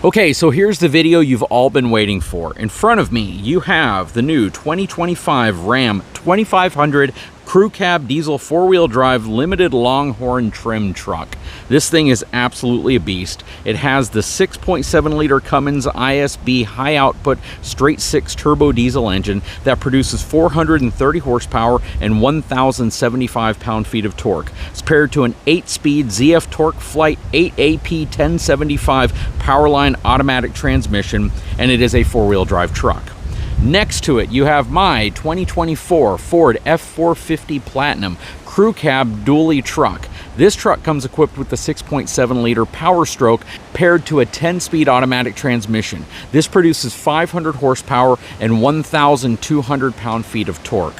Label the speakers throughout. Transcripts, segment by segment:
Speaker 1: Okay, so here's the video you've all been waiting for. In front of me, you have the new 2025 Ram 2500 Crew Cab Diesel 4-wheel drive limited Longhorn trim truck. This thing is absolutely a beast. It has the 6.7 liter Cummins ISB high output straight 6 turbo diesel engine that produces 430 horsepower and 1,075 pound-feet of torque. It's paired to an 8-speed ZF Torque Flight 8AP 1075 Powerline automatic transmission, and it is a 4-wheel drive truck. Next to it, you have my 2024 Ford F450 Platinum Crew Cab dually truck. This truck comes equipped with the 6.7 liter Power Stroke paired to a 10-speed automatic transmission. This produces 500 horsepower and 1,200 pound-feet of torque.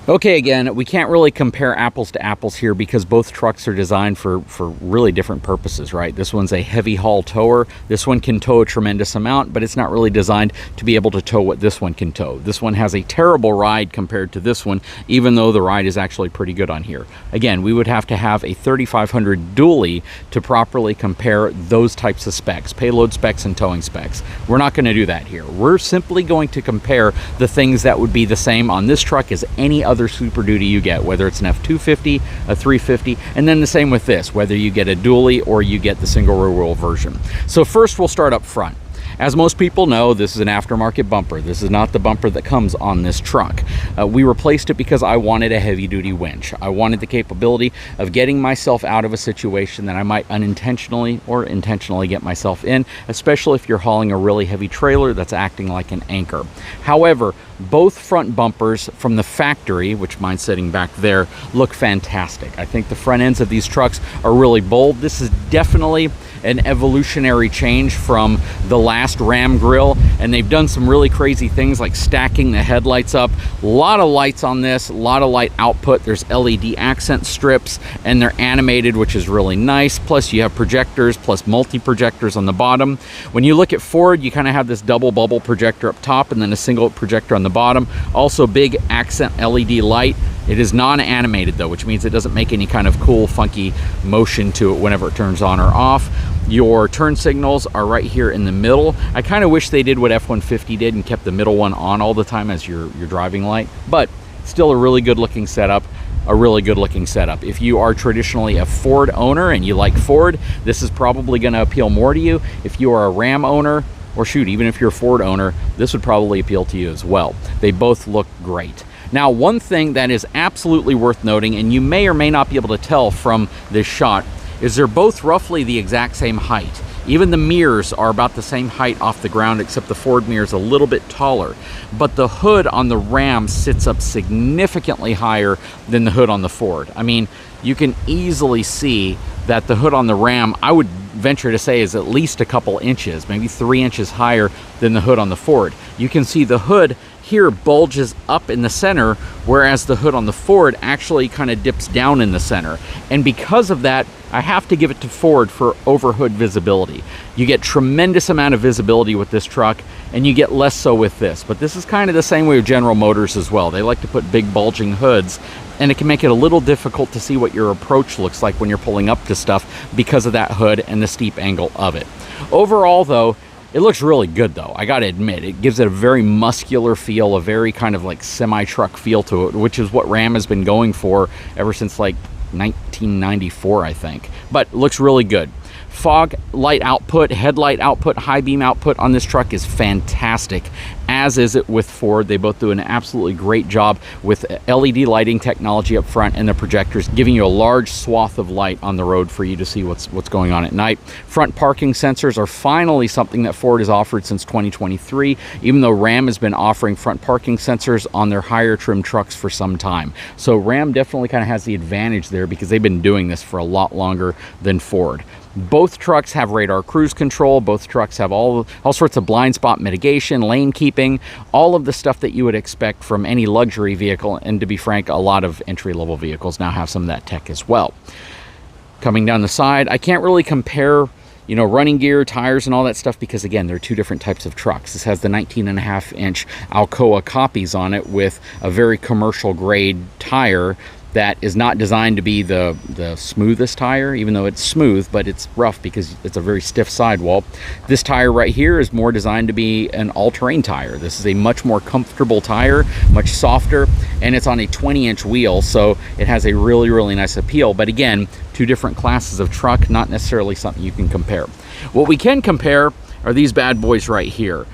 Speaker 1: Okay, again, we can't really compare apples to apples here because both trucks are designed for really different purposes, right? This one's a heavy haul tower. This one can tow a tremendous amount, but it's not really designed to be able to tow what this one can tow. This one has a terrible ride compared to this one, even though the ride is actually pretty good on here. Again, we would have to have a 3500 dually to properly compare those types of specs, payload specs and towing specs. We're not going to do that here. We're simply going to compare the things that would be the same on this truck as any other Super Duty you get, whether it's an F250, a 350, and then the same with this, whether you get a dually or you get the single rear wheel version. So first we'll start up front. As most people know, this is an aftermarket bumper. This is not the bumper that comes on this truck. We replaced it because I wanted a heavy-duty winch. I wanted the capability of getting myself out of a situation that I might unintentionally or intentionally get myself in, especially if you're hauling a really heavy trailer that's acting like an anchor. However, both front bumpers from the factory, which mine's sitting back there, look fantastic. I think the front ends of these trucks are really bold. This is definitely an evolutionary change from the last Ram grill, and they've done some really crazy things like stacking the headlights up. A lot of lights on this, a lot of light output. There's LED accent strips, and they're animated, which is really nice. Plus you have projectors, plus multi-projectors on the bottom. When you look at Ford, you kind of have this double bubble projector up top and then a single projector on the bottom. Also big accent LED light. It is non-animated though, which means it doesn't make any kind of cool, funky motion to it whenever it turns on or off. Your turn signals are right here in the middle. I kind of wish they did what F-150 did and kept the middle one on all the time as your driving light, but still a really good looking setup. If you are traditionally a Ford owner and you like Ford, this is probably going to appeal more to you. If you are a Ram owner, or shoot, even if you're a Ford owner, this would probably appeal to you as well. They both look great. Now, one thing that is absolutely worth noting, and you may or may not be able to tell from this shot, is they're both roughly the exact same height. Even the mirrors are about the same height off the ground, except the Ford mirror is a little bit taller. But the hood on the Ram sits up significantly higher than the hood on the Ford. I mean, you can easily see that the hood on the Ram, I would venture to say, is at least a couple inches, maybe 3 inches higher than the hood on the Ford. You can see the hood here bulges up in the center, whereas the hood on the Ford actually kind of dips down in the center. And because of that, I have to give it to Ford for overhood visibility. You get tremendous amount of visibility with this truck, and you get less so with this. But this is kind of the same way with General Motors as well. They like to put big bulging hoods, and it can make it a little difficult to see what your approach looks like when you're pulling up to stuff because of that hood and the steep angle of it. Overall though, it looks really good though, I gotta admit. It gives it a very muscular feel, a very kind of like semi-truck feel to it, which is what Ram has been going for ever since like 1994, I think. But it looks really good. Fog light output, headlight output, high beam output on this truck is fantastic, as is it with Ford. They both do an absolutely great job with LED lighting technology up front and the projectors giving you a large swath of light on the road for you to see what's going on at night. Front parking sensors are finally something that Ford has offered since 2023, even though Ram has been offering front parking sensors on their higher trim trucks for some time. So Ram definitely kind of has the advantage there because they've been doing this for a lot longer than Ford. Both trucks have radar cruise control. Both trucks have all sorts of blind spot mitigation, lane keeping, all of the stuff that you would expect from any luxury vehicle. And to be frank, a lot of entry-level vehicles now have some of that tech as well. Coming down the side, I can't really compare you know, running gear, tires, and all that stuff, because again, there are two different types of trucks. This has the 19.5-inch Alcoa copies on it with a very commercial grade tire that is not designed to be the smoothest tire, even though it's smooth, but it's rough because it's a very stiff sidewall. This tire right here is more designed to be an all-terrain tire. This is a much more comfortable tire, much softer, and it's on a 20-inch wheel, so it has a really, really nice appeal. But again, two different classes of truck, not necessarily something you can compare. What we can compare are these bad boys right here.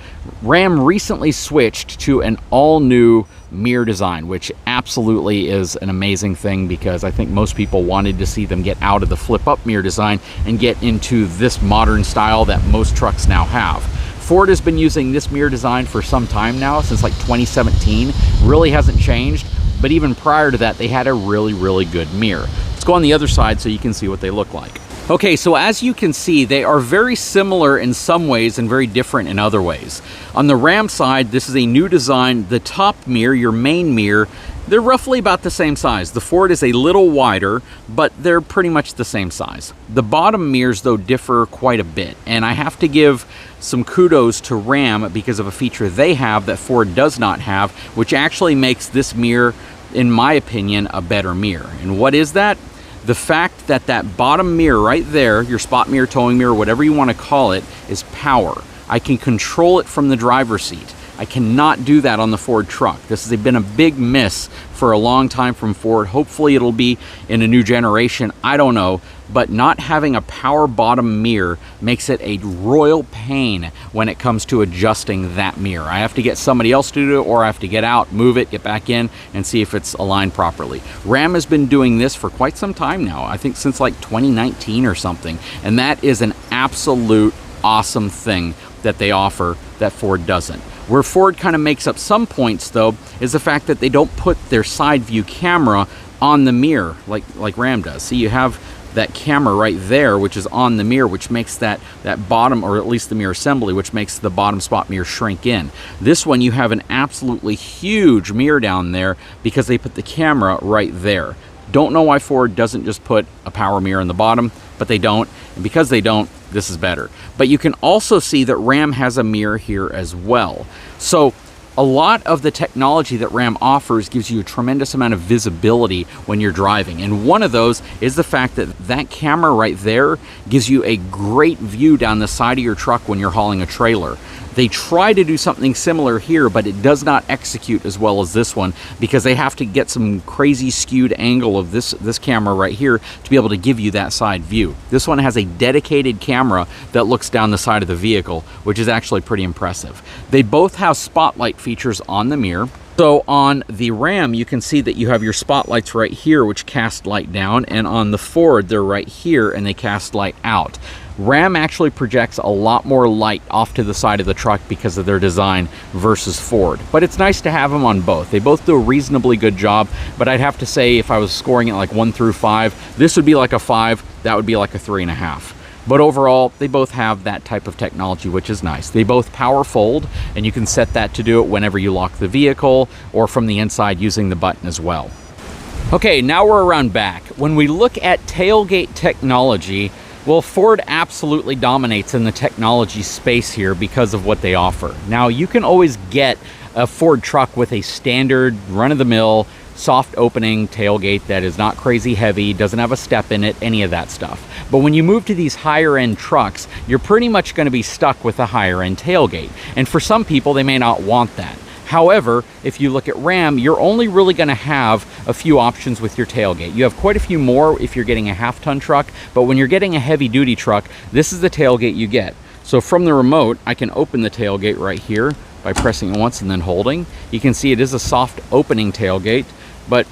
Speaker 1: Ram recently switched to an all-new mirror design, which absolutely is an amazing thing, because I think most people wanted to see them get out of the flip-up mirror design and get into this modern style that most trucks now have. Ford has been using this mirror design for some time now, since like 2017. Really hasn't changed, but even prior to that, they had a really, really good mirror. Let's go on the other side so you can see what they look like. Okay, so as you can see, they are very similar in some ways and very different in other ways. On the Ram side, this is a new design. The top mirror, your main mirror, they're roughly about the same size. The Ford is a little wider, but they're pretty much the same size. The bottom mirrors, though, differ quite a bit, and I have to give some kudos to Ram because of a feature they have that Ford does not have, which actually makes this mirror, in my opinion, a better mirror. And what is that? The fact that that bottom mirror right there, your spot mirror, towing mirror, whatever you want to call it, is power. I can control it from the driver's seat. I cannot do that on the Ford truck. This has been a big miss for a long time from Ford. Hopefully it'll be in a new generation, I don't know. But not having a power bottom mirror makes it a royal pain when it comes to adjusting that mirror. I have to get somebody else to do it, or I have to get out, move it, get back in, and see if it's aligned properly. Ram has been doing this for quite some time now, I think since like 2019 or something, and that is an absolute awesome thing that they offer that Ford doesn't. Where Ford kind of makes up some points, though, is the fact that they don't put their side view camera on the mirror like Ram does. See, you have that camera right there, which is on the mirror, which makes that bottom, or at least the mirror assembly, which makes the bottom spot mirror shrink in. This one, you have an absolutely huge mirror down there because they put the camera right there. Don't know why Ford doesn't just put a power mirror in the bottom, but they don't, and because they don't, this is better. But you can also see that Ram has a mirror here as well. So a lot of the technology that Ram offers gives you a tremendous amount of visibility when you're driving. And one of those is the fact that that camera right there gives you a great view down the side of your truck when you're hauling a trailer. They try to do something similar here, but it does not execute as well as this one because they have to get some crazy skewed angle of this camera right here to be able to give you that side view. This one has a dedicated camera that looks down the side of the vehicle, which is actually pretty impressive. They both have spotlight features on the mirror. So on the Ram, you can see that you have your spotlights right here, which cast light down, and on the Ford, they're right here and they cast light out. Ram actually projects a lot more light off to the side of the truck because of their design versus Ford. But it's nice to have them on both. They both do a reasonably good job, but I'd have to say if I was scoring it like 1 through 5, this would be like a 5, that would be like a 3.5. But overall, they both have that type of technology, which is nice. They both power fold, and you can set that to do it whenever you lock the vehicle or from the inside using the button as well. Okay, now we're around back. When we look at tailgate technology, well, Ford absolutely dominates in the technology space here because of what they offer. Now, you can always get a Ford truck with a standard run-of-the-mill soft opening tailgate that is not crazy heavy, doesn't have a step in it, any of that stuff. But when you move to these higher end trucks, you're pretty much going to be stuck with a higher end tailgate. And for some people, they may not want that. However, if you look at Ram, you're only really going to have a few options with your tailgate. You have quite a few more if you're getting a half-ton truck, but when you're getting a heavy-duty truck, this is the tailgate you get. So from the remote, I can open the tailgate right here by pressing it once and then holding. You can see it is a soft opening tailgate, but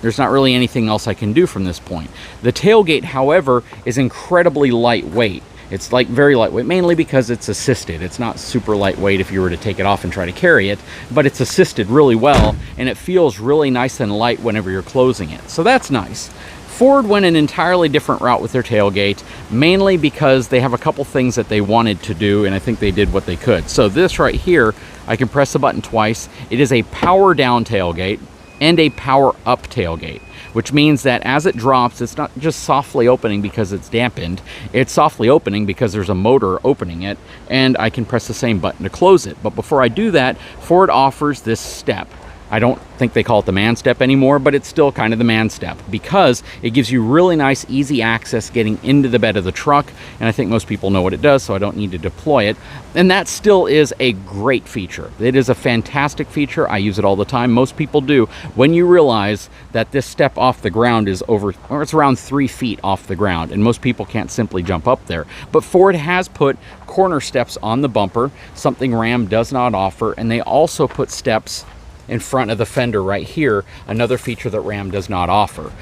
Speaker 1: there's not really anything else I can do from this point. The tailgate, however, is incredibly lightweight. It's like very lightweight, mainly because it's assisted. It's not super lightweight if you were to take it off and try to carry it, but it's assisted really well, and it feels really nice and light whenever you're closing it. So that's nice. Ford went an entirely different route with their tailgate, mainly because they have a couple things that they wanted to do, and I think they did what they could. So this right here, I can press the button twice. It is a power down tailgate. and a power up tailgate, which means that as it drops, it's not just softly opening because it's dampened, it's softly opening because there's a motor opening it, and I can press the same button to close it. But before I do that, Ford offers this step. I don't think they call it the man step anymore, but it's still kind of the man step because it gives you really nice, easy access getting into the bed of the truck. And I think most people know what it does, so I don't need to deploy it. And that still is a great feature. It is a fantastic feature. I use it all the time. Most people do. When you realize that this step off the ground is it's around 3 feet off the ground, and most people can't simply jump up there. But Ford has put corner steps on the bumper, something Ram does not offer, and they also put steps in front of the fender right here, another feature that Ram does not offer.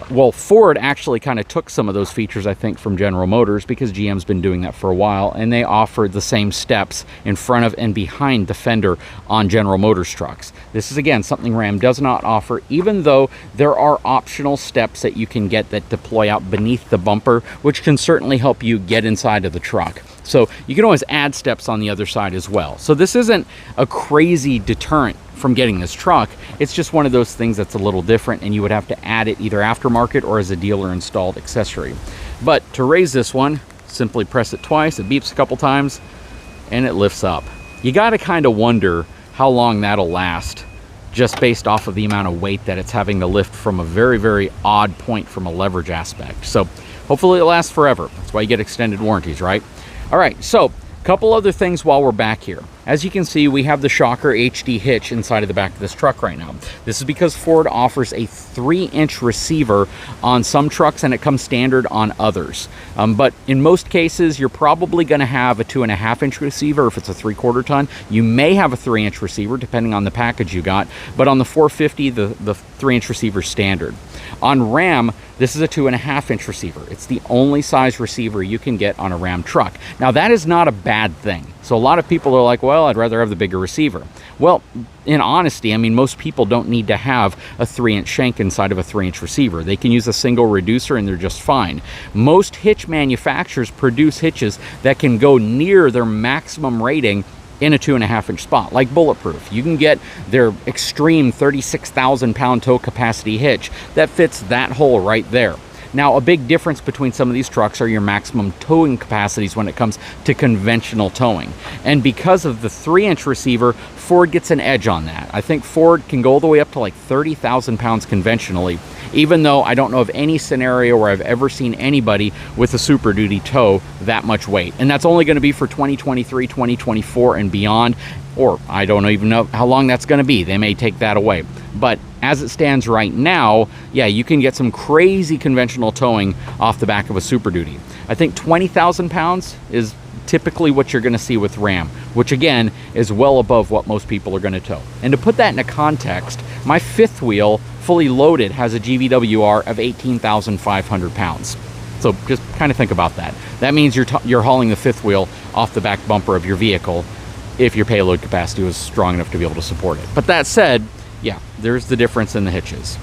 Speaker 1: Well, Ford actually kind of took some of those features, I think, from General Motors, because GM's been doing that for a while, and they offered the same steps in front of and behind the fender on General Motors trucks. This is, again, something Ram does not offer, even though there are optional steps that you can get that deploy out beneath the bumper, which can certainly help you get inside of the truck. So you can always add steps on the other side as well. So this isn't a crazy deterrent from getting this truck. It's just one of those things that's a little different, and you would have to add it either aftermarket or as a dealer installed accessory. But to raise this one, simply press it twice, it beeps a couple times, and it lifts up. You got to kind of wonder how long that'll last, just based off of the amount of weight that it's having to lift from a very, very odd point from a leverage aspect. So hopefully it lasts forever. That's why you get extended warranties, right? All right, so a couple other things while we're back here. As you can see, we have the Shocker HD hitch inside of the back of this truck right now. This is because Ford offers a 3-inch receiver on some trucks, and it comes standard on others. But in most cases, you're probably going to have a 2.5-inch receiver if it's a 3/4 ton. You may have a 3-inch receiver, depending on the package you got. But on the 450, the 3-inch receiver is standard. On Ram, this is a 2.5-inch receiver. It's the only size receiver you can get on a Ram truck. Now, that is not a bad thing. So a lot of people are like, well, I'd rather have the bigger receiver. Well, in honesty, I mean, most people don't need to have a 3-inch shank inside of a 3-inch receiver. They can use a single reducer and they're just fine. Most hitch manufacturers produce hitches that can go near their maximum rating in a 2.5-inch spot, like Bulletproof. You can get their extreme 36,000 pound tow capacity hitch that fits that hole right there. Now, a big difference between some of these trucks are your maximum towing capacities when it comes to conventional towing. And because of the 3-inch receiver, Ford gets an edge on that. I think Ford can go all the way up to like 30,000 pounds conventionally, even though I don't know of any scenario where I've ever seen anybody with a Super Duty tow that much weight. And that's only going to be for 2023, 2024 and beyond, or I don't even know how long that's going to be. They may take that away. But as it stands right now, yeah, you can get some crazy conventional towing off the back of a Super Duty. I think 20,000 pounds is typically what you're going to see with Ram, which again is well above what most people are going to tow. And to put that into context, my fifth wheel, fully loaded, has a GVWR of 18,500 pounds. So just kind of think about that. That means you're hauling the fifth wheel off the back bumper of your vehicle if your payload capacity was strong enough to be able to support it. But that said, yeah, there's the difference in the hitches.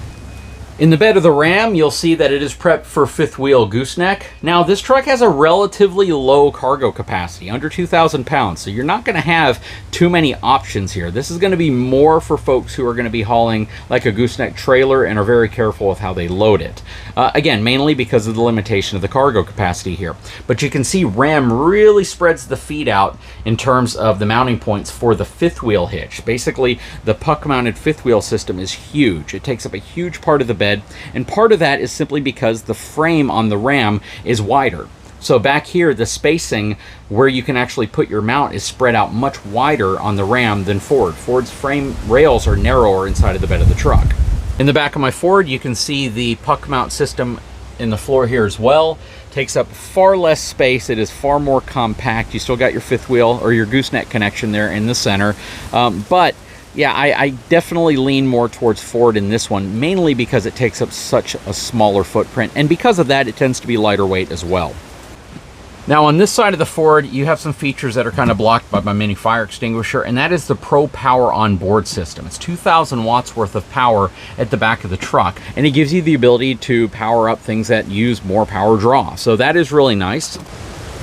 Speaker 1: In the bed of the Ram, you'll see that it is prepped for fifth wheel gooseneck. Now, this truck has a relatively low cargo capacity, under 2,000 pounds, so you're not going to have too many options here. This is going to be more for folks who are going to be hauling like a gooseneck trailer and are very careful with how they load it. Again, mainly because of the limitation of the cargo capacity here. But you can see Ram really spreads the feet out in terms of the mounting points for the fifth wheel hitch. Basically, the puck-mounted fifth wheel system is huge. It takes up a huge part of the bed, and part of that is simply because the frame on the Ram is wider. So back here, the spacing where you can actually put your mount is spread out much wider on the Ram than Ford. Ford's frame rails are narrower inside of the bed of the truck. In the back of my Ford, you can see the puck mount system in the floor here as well. Takes up far less space. It is far more compact. You still got your fifth wheel or your gooseneck connection there in the center. But yeah, I definitely lean more towards Ford in this one, mainly because it takes up such a smaller footprint, and because of that, it tends to be lighter weight as well. Now, on this side of the Ford, you have some features that are kind of blocked by my mini fire extinguisher, and that is the Pro Power onboard system. It's 2,000 watts worth of power at the back of the truck, and it gives you the ability to power up things that use more power draw. So that is really nice.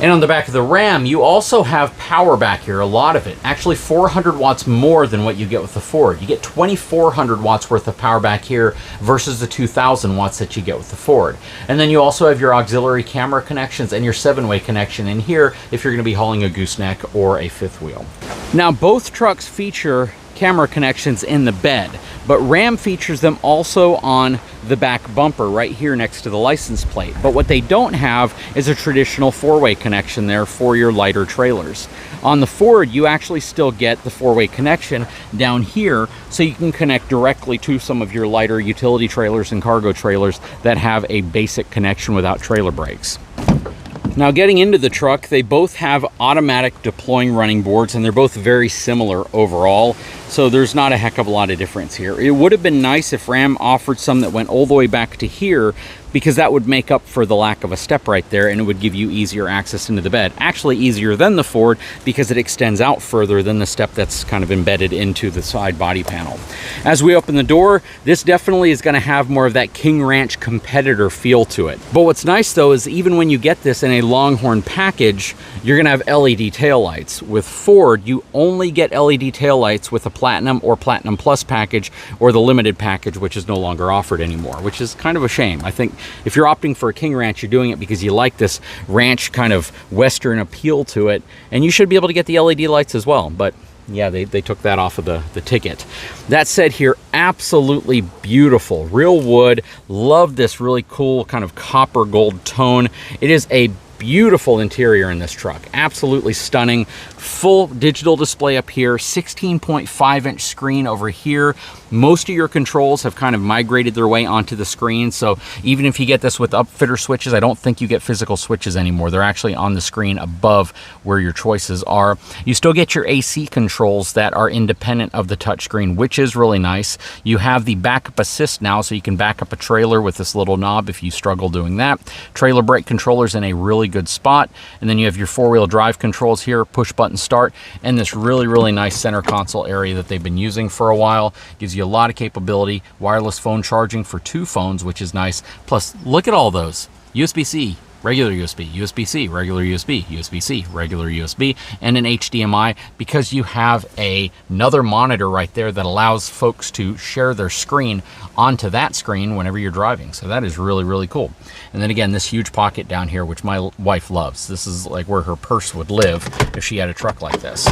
Speaker 1: And on the back of the Ram, you also have power back here, a lot of it. Actually 400 watts more than what you get with the Ford. You get 2,400 watts worth of power back here versus the 2,000 watts that you get with the Ford. And then you also have your auxiliary camera connections and your 7-way connection in here if you're going to be hauling a gooseneck or a fifth wheel. Now both trucks feature camera connections in the bed, but Ram features them also on the back bumper right here next to the license plate. But what they don't have is a traditional 4-way connection there for your lighter trailers. On the Ford, you actually still get the 4-way connection down here, so you can connect directly to some of your lighter utility trailers and cargo trailers that have a basic connection without trailer brakes. Now getting into the truck, they both have automatic deploying running boards, and they're both very similar overall, so there's not a heck of a lot of difference here. It would have been nice if Ram offered some that went all the way back to here, because that would make up for the lack of a step right there, and it would give you easier access into the bed. Actually easier than the Ford, because it extends out further than the step that's kind of embedded into the side body panel. As we open the door, this definitely is going to have more of that King Ranch competitor feel to it. But what's nice though is even when you get this in a Longhorn package, you're going to have LED taillights. With Ford, you only get LED taillights with a Platinum or Platinum Plus package, or the limited package, which is no longer offered anymore, which is kind of a shame. I think if you're opting for a King Ranch, you're doing it because you like this ranch kind of Western appeal to it, and you should be able to get the LED lights as well. But yeah, they took that off of the ticket. That said here, absolutely beautiful. Real wood. Love this really cool kind of copper gold tone. It is a beautiful interior in this truck. Absolutely stunning. Full digital display up here, 16.5-inch screen over here. Most of your controls have kind of migrated their way onto the screen, so even if you get this with upfitter switches, I don't think you get physical switches anymore. They're actually on the screen above where your choices are. You still get your AC controls that are independent of the touchscreen, which is really nice. You have the backup assist now, so you can back up a trailer with this little knob if you struggle doing that. Trailer brake controller's in a really good spot, and then you have your 4-wheel drive controls here, push button start, and this really nice center console area that they've been using for a while. Gives you a lot of capability. Wireless phone charging for 2 phones, which is nice. Plus, look at all those. USB-C, regular USB, USB-C, regular USB, USB-C, regular USB, and an HDMI, because you have another monitor right there that allows folks to share their screen onto that screen whenever you're driving. So that is really cool. And then again, this huge pocket down here, which my wife loves. This is like where her purse would live if she had a truck like this.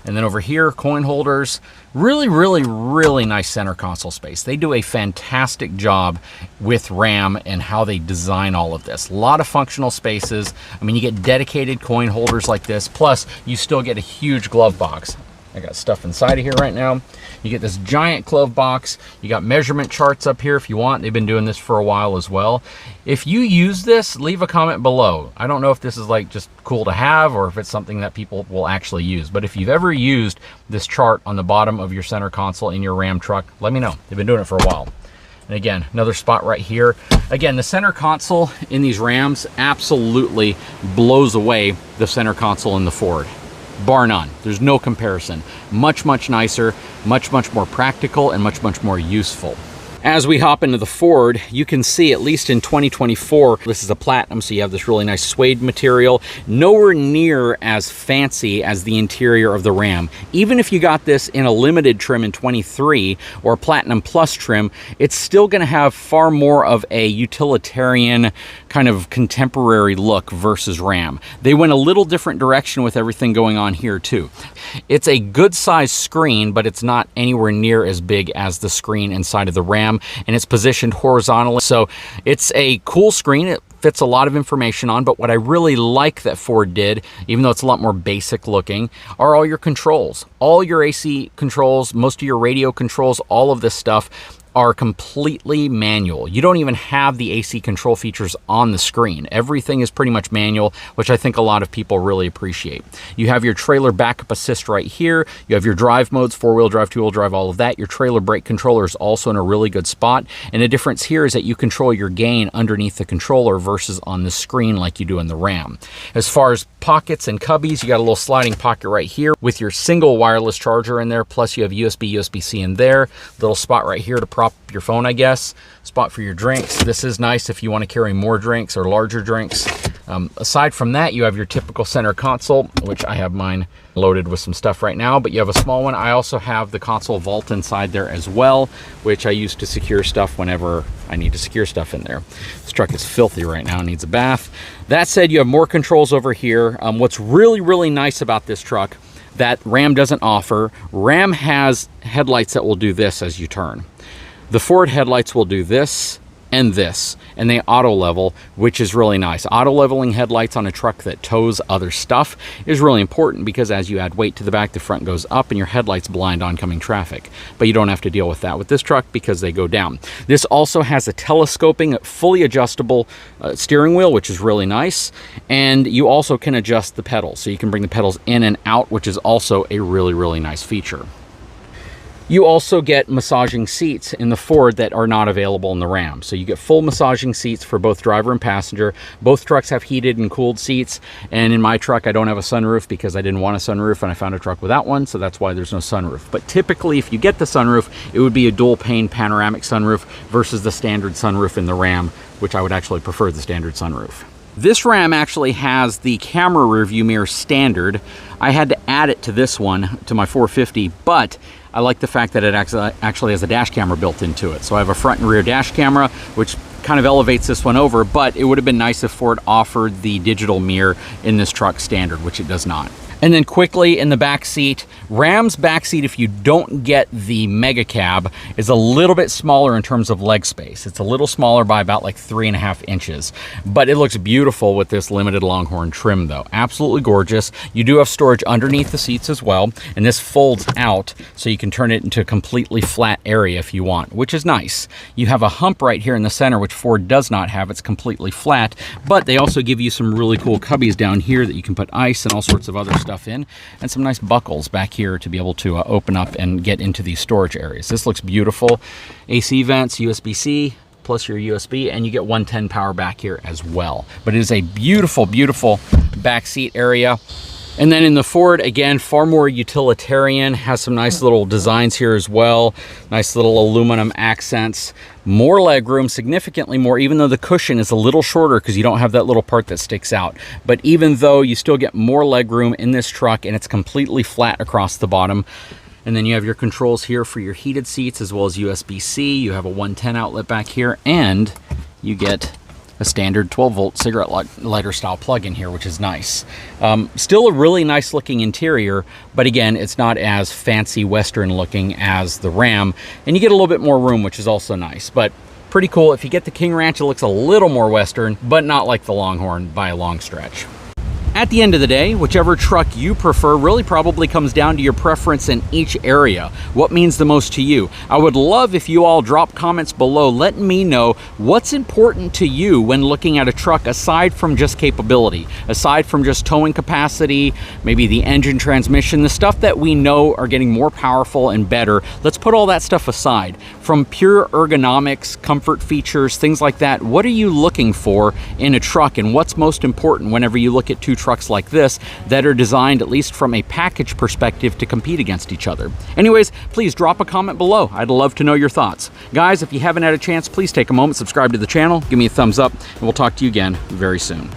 Speaker 1: And then over here, coin holders. Really nice center console space. They do a fantastic job with Ram and how they design all of this. A lot of functional spaces. I mean, you get dedicated coin holders like this, plus you still get a huge glove box. I got stuff inside of here right now. You get this giant glove box. You got measurement charts up here if you want. They've been doing this for a while as well. If you use this, leave a comment below. I don't know if this is like just cool to have or if it's something that people will actually use. But if you've ever used this chart on the bottom of your center console in your Ram truck, let me know. They've been doing it for a while. And again, another spot right here. Again, the center console in these Rams absolutely blows away the center console in the Ford. Bar none. There's no comparison. Much nicer, much more practical, and much more useful. As we hop into the Ford, you can see, at least in 2024, this is a Platinum, so you have this really nice suede material. Nowhere near as fancy as the interior of the Ram. Even if you got this in a limited trim in 23 or Platinum Plus trim, it's still going to have far more of a utilitarian kind of contemporary look versus Ram. They went a little different direction with everything going on here too. It's a good sized screen, but it's not anywhere near as big as the screen inside of the Ram, and it's positioned horizontally. So it's a cool screen. It fits a lot of information on, but what I really like that Ford did, even though it's a lot more basic looking, are all your controls. All your AC controls, most of your radio controls, all of this stuff are completely manual. You don't even have the AC control features on the screen. Everything is pretty much manual, which I think a lot of people really appreciate. You have your trailer backup assist right here. You have your drive modes, 4-wheel drive, 2-wheel drive, all of that. Your trailer brake controller is also in a really good spot. And the difference here is that you control your gain underneath the controller versus on the screen like you do in the Ram. As far as pockets and cubbies, you got a little sliding pocket right here with your single wireless charger in there, plus you have USB, USB-C in there. Little spot right here to prop your phone, I guess. Spot for your drinks. This is nice if you want to carry more drinks or larger drinks. Aside from that, you have your typical center console, which I have mine loaded with some stuff right now, but you have a small one. I also have the console vault inside there as well, which I use to secure stuff whenever I need to secure stuff in there. This truck is filthy right now, needs a bath. That said, you have more controls over here. What's really, really nice about this truck that Ram doesn't offer, Ram has headlights that will do this as you turn. The Ford headlights will do this and this, and they auto level, which is really nice. Auto leveling headlights on a truck that tows other stuff is really important, because as you add weight to the back, the front goes up and your headlights blind oncoming traffic. But you don't have to deal with that with this truck because they go down. This also has a telescoping, fully adjustable steering wheel, which is really nice. And you also can adjust the pedals, so you can bring the pedals in and out, which is also a really, really nice feature. You also get massaging seats in the Ford that are not available in the Ram. So you get full massaging seats for both driver and passenger. Both trucks have heated and cooled seats. And in my truck, I don't have a sunroof because I didn't want a sunroof and I found a truck without one. So that's why there's no sunroof. But typically, if you get the sunroof, it would be a dual pane panoramic sunroof versus the standard sunroof in the Ram, which I would actually prefer the standard sunroof. This Ram actually has the camera rearview mirror standard. I had to add it to this one, to my 450, but I like the fact that it actually has a dash camera built into it. So I have a front and rear dash camera, which kind of elevates this one over, but it would have been nice if Ford offered the digital mirror in this truck standard, which it does not. And then quickly in the back seat, Ram's back seat, if you don't get the mega cab, is a little bit smaller in terms of leg space. It's a little smaller by about like 3.5 inches, but it looks beautiful with this limited Longhorn trim though. Absolutely gorgeous. You do have storage underneath the seats as well, and this folds out so you can turn it into a completely flat area if you want, which is nice. You have a hump right here in the center, which Ford does not have. It's completely flat, but they also give you some really cool cubbies down here that you can put ice and all sorts of other stuff in, and some nice buckles back here to be able to open up and get into these storage areas. This looks beautiful. AC vents, USB-C plus your USB, and you get 110 power back here as well. But it is a beautiful, beautiful back seat area. And then in the Ford, again, far more utilitarian, has some nice little designs here as well. Nice little aluminum accents, more legroom, significantly more, even though the cushion is a little shorter because you don't have that little part that sticks out. But even though you still get more legroom in this truck, and it's completely flat across the bottom. And then you have your controls here for your heated seats as well as USB-C. You have a 110 outlet back here, and you get a standard 12-volt cigarette lighter style plug-in here, which is nice. Still a really nice looking interior, but again, it's not as fancy Western looking as the Ram, and you get a little bit more room, which is also nice, but pretty cool. If you get the King Ranch, it looks a little more Western, but not like the Longhorn by a long stretch. At the end of the day, whichever truck you prefer really probably comes down to your preference in each area. What means the most to you? I would love if you all drop comments below letting me know what's important to you when looking at a truck, aside from just capability, aside from just towing capacity, maybe the engine, transmission, the stuff that we know are getting more powerful and better. Let's put all that stuff aside. From pure ergonomics, comfort features, things like that, what are you looking for in a truck, and what's most important whenever you look at two trucks like this that are designed, at least from a package perspective, to compete against each other? Anyways, please drop a comment below. I'd love to know your thoughts. Guys, if you haven't had a chance, please take a moment, subscribe to the channel, give me a thumbs up, and we'll talk to you again very soon.